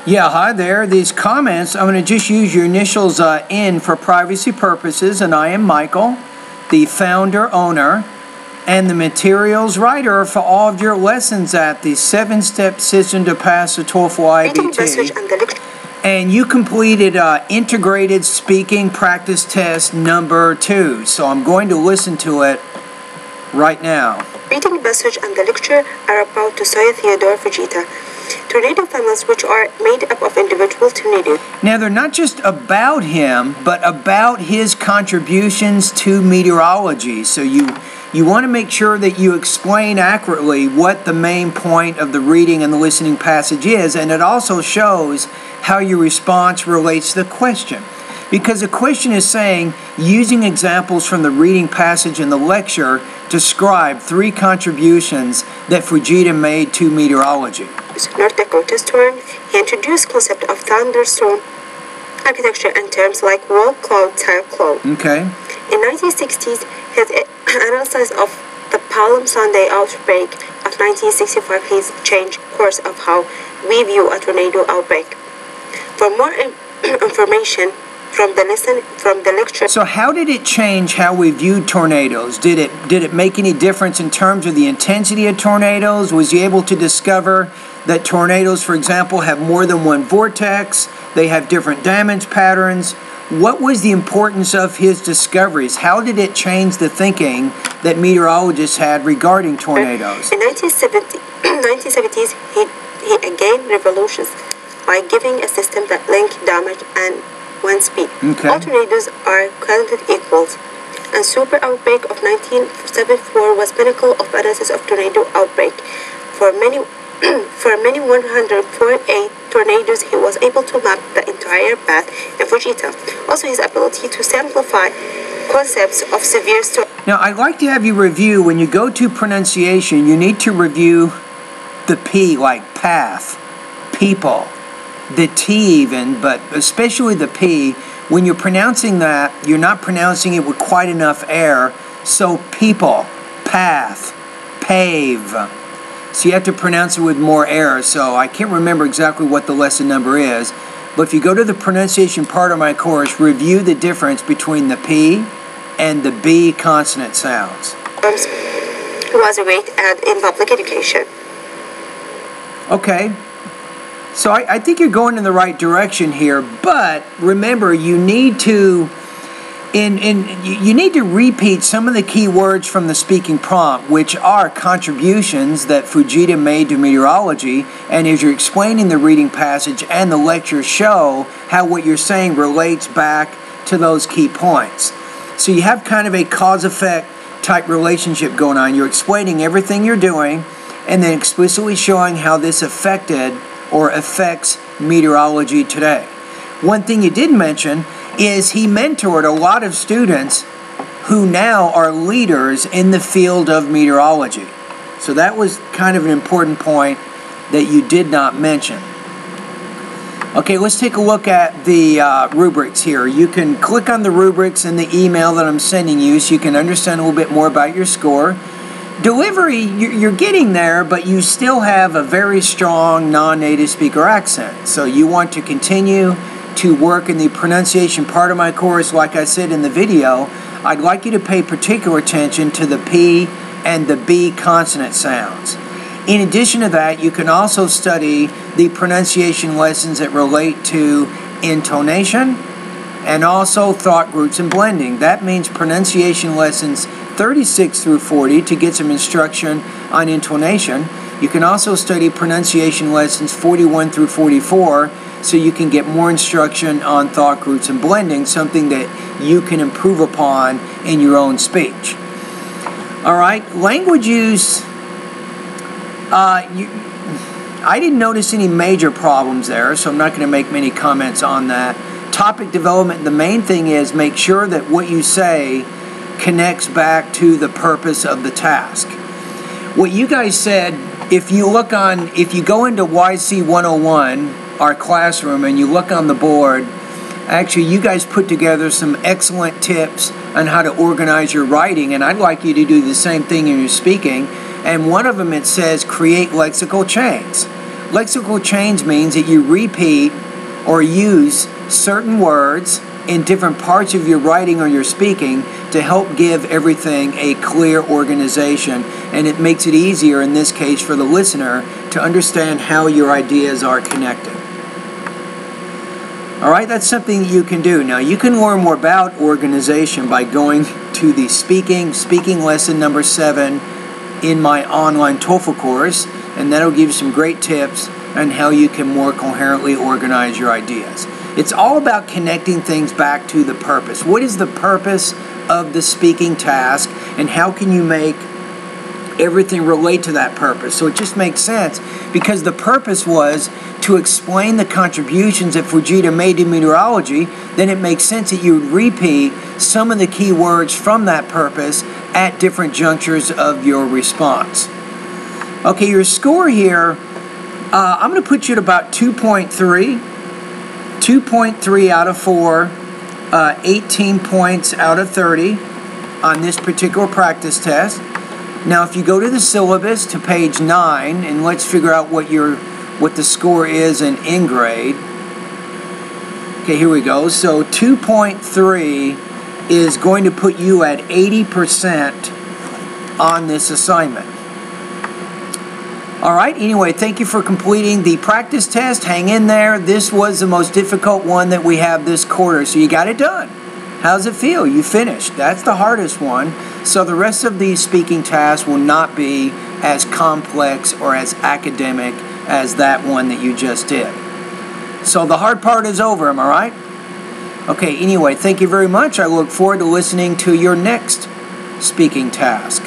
Yeah, hi there. These comments, I'm going to just use your initials N for privacy purposes, and I am Michael, the founder, owner, and the materials writer for all of your lessons at the 7-step system to pass the TOEFL IBT. And you completed integrated speaking practice test number 2, so I'm going to listen to it right now. Reading the message and the lecture are about to Sir Theodore Fujita. Tornado families, which are made up of individual tornadoes. Now, they're not just about him, but about his contributions to meteorology. So you want to make sure that you explain accurately what the main point of the reading and the listening passage is, and it also shows how your response relates to the question. Because the question is saying, using examples from the reading passage in the lecture, describe 3 contributions that Fujita made to meteorology. North Dakota storm, he introduced concept of thunderstorm architecture in terms like wall cloud, tile cloud. Okay. In 1960s, his analysis of the Palm Sunday outbreak of 1965, he's changed course of how we view a tornado outbreak. For more information from the lecture. So how did it change how we viewed tornadoes? Did it make any difference in terms of the intensity of tornadoes? Was he able to discover that tornadoes, for example, have more than one vortex? They have different damage patterns. What was the importance of his discoveries? How did it change the thinking that meteorologists had regarding tornadoes? In 1970s, he again revolutions by giving a system that linked damage and wind speed. Okay. All tornadoes are created equal. And super outbreak of 1974 was pinnacle of analysis of tornado outbreak. For many 148 tornadoes, he was able to map the entire path in Fujita. Also, his ability to simplify concepts of severe storm. Now, I'd like to have you review, when you go to pronunciation, you need to review the P, like path, people, the T even, but especially the P. When you're pronouncing that, you're not pronouncing it with quite enough air. So people, path, pave. So you have to pronounce it with more air. So I can't remember exactly what the lesson number is. But if you go to the pronunciation part of my course, review the difference between the P and the B consonant sounds. Was a great ad in public education. Okay. So I think you're going in the right direction here, but remember, you need to repeat some of the key words from the speaking prompt, which are contributions that Fujita made to meteorology, and as you're explaining the reading passage and the lecture, show how what you're saying relates back to those key points. So you have kind of a cause-effect type relationship going on. You're explaining everything you're doing, and then explicitly showing how this affected or affects meteorology today. One thing you did mention is he mentored a lot of students who now are leaders in the field of meteorology. So that was kind of an important point that you did not mention. Okay, let's take a look at the rubrics here. You can click on the rubrics in the email that I'm sending you so you can understand a little bit more about your score. Delivery, you're getting there, but you still have a very strong non-native speaker accent. So you want to continue to work in the pronunciation part of my course. Like I said in the video, I'd like you to pay particular attention to the P and the B consonant sounds. In addition to that, you can also study the pronunciation lessons that relate to intonation and also thought groups and blending. That means pronunciation lessons 36 through 40 to get some instruction on intonation. You can also study pronunciation lessons 41 through 44 so you can get more instruction on thought groups and blending, something that you can improve upon in your own speech. All right, language use, I didn't notice any major problems there, so I'm not going to make many comments on that. Topic development, the main thing is make sure that what you say connects back to the purpose of the task. What you guys said, if you go into YC 101, our classroom, and you look on the board, actually you guys put together some excellent tips on how to organize your writing, and I'd like you to do the same thing in your speaking. And one of them, it says create lexical chains. Lexical change means that you repeat or use certain words in different parts of your writing or your speaking to help give everything a clear organization, and it makes it easier in this case for the listener to understand how your ideas are connected. Alright, that's something you can do. Now you can learn more about organization by going to the speaking lesson number 7 in my online TOEFL course, and that'll give you some great tips on how you can more coherently organize your ideas. It's all about connecting things back to the purpose. What is the purpose of the speaking task, and how can you make everything relate to that purpose? So it just makes sense, because the purpose was to explain the contributions that Fujita made to meteorology. Then it makes sense that you would repeat some of the key words from that purpose at different junctures of your response. Okay, your score here, I'm going to put you at about 2.3. 2.3 out of 4, 18 points out of 30 on this particular practice test. Now, if you go to the syllabus to page 9, and let's figure out what the score is in grade. Okay, here we go. So 2.3 is going to put you at 80% on this assignment. All right, anyway, thank you for completing the practice test. Hang in there. This was the most difficult one that we have this quarter, so you got it done. How's it feel? You finished. That's the hardest one. So the rest of these speaking tasks will not be as complex or as academic as that one that you just did. So the hard part is over, am I right? Okay, anyway, thank you very much. I look forward to listening to your next speaking task.